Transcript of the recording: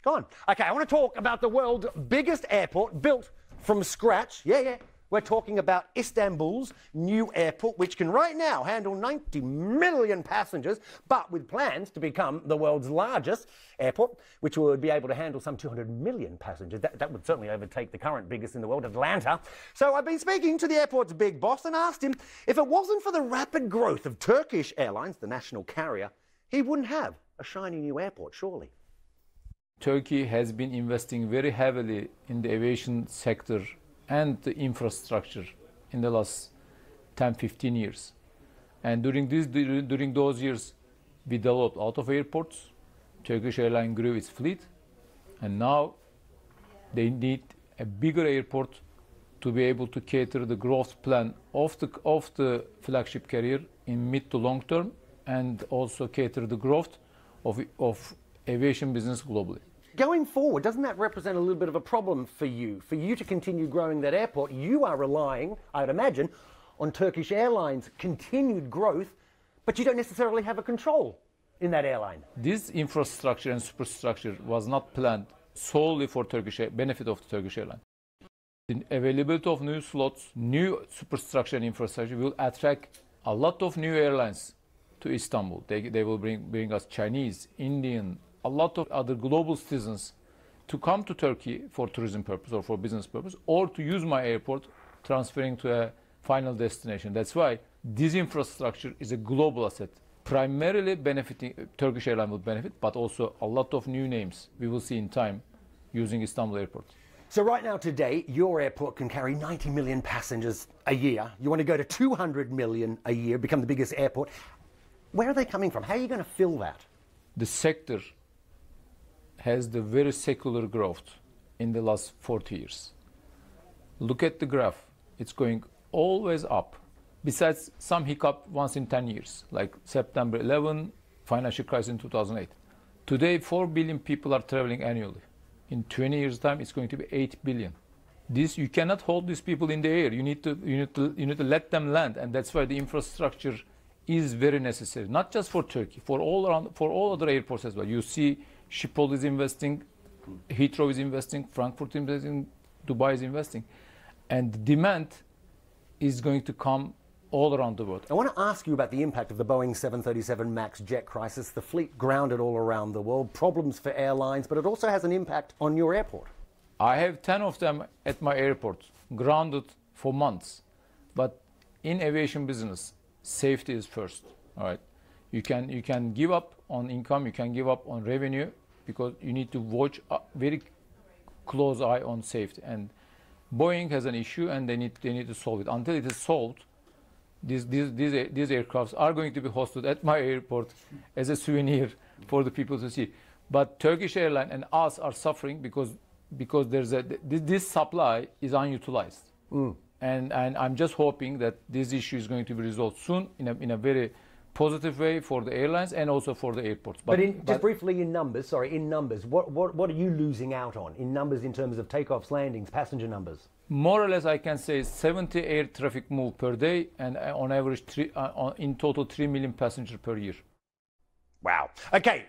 Go on. Okay, I want to talk about the world's biggest airport built from scratch. Yeah. We're talking about Istanbul's new airport, which can right now handle 90 million passengers, but with plans to become the world's largest airport, which would be able to handle some 200 million passengers. That would certainly overtake the current biggest in the world, Atlanta. So I've been speaking to the airport's big boss and asked him if it wasn't for the rapid growth of Turkish Airlines, the national carrier, he wouldn't have a shiny new airport, surely. Turkey has been investing very heavily in the aviation sector and the infrastructure in the last 10-15 years. And during those years, we developed a lot of airports. Turkish Airlines grew its fleet, and now they need a bigger airport to be able to cater the growth plan of the flagship carrier in mid to long term, and also cater the growth of aviation business globally. Going forward, doesn't that represent a little bit of a problem for you? For you to continue growing that airport, you are relying, I'd imagine, on Turkish Airlines' continued growth, but you don't necessarily have a control in that airline. This infrastructure and superstructure was not planned solely for benefit of the Turkish airline. The availability of new slots, new superstructure and infrastructure will attract a lot of new airlines to Istanbul. They will bring us Chinese, Indian, a lot of other global citizens to come to Turkey for tourism purpose or for business purpose, or to use my airport transferring to a final destination. That's why this infrastructure is a global asset, primarily benefiting Turkish Airlines will benefit, but also a lot of new names we will see in time using Istanbul Airport. So right now today, your airport can carry 90 million passengers a year. You want to go to 200 million a year, become the biggest airport. Where are they coming from? How are you going to fill that? The sector has the very secular growth in the last 40 years. Look at the graph. It's going always up. Besides some hiccup once in 10 years, like September 11, financial crisis in 2008. Today, 4 billion people are traveling annually. In 20 years' time, it's going to be 8 billion. This, you cannot hold these people in the air. You need to let them land, and that's why the infrastructure is very necessary. Not just for Turkey, for all other airports as well. You see, Schiphol is investing, Heathrow is investing, Frankfurt is investing, Dubai is investing. And the demand is going to come all around the world. I want to ask you about the impact of the Boeing 737 MAX jet crisis, the fleet grounded all around the world, problems for airlines, but it also has an impact on your airport. I have 10 of them at my airport, grounded for months. But in aviation business, safety is first, all right? You can give up on income, you can give up on revenue, because you need to watch a very close eye on safety. And Boeing has an issue, and they need to solve it. Until it is solved, these aircrafts are going to be hosted at my airport as a souvenir for the people to see. But Turkish Airlines and us are suffering because this supply is unutilized. And I'm just hoping that this issue is going to be resolved soon in a very positive way for the airlines and also for the airports. Just briefly in numbers, what are you losing out on in numbers in terms of takeoffs, landings, passenger numbers? More or less, I can say 70 air traffic move per day, and on average, in total 3 million passengers per year. Wow. Okay,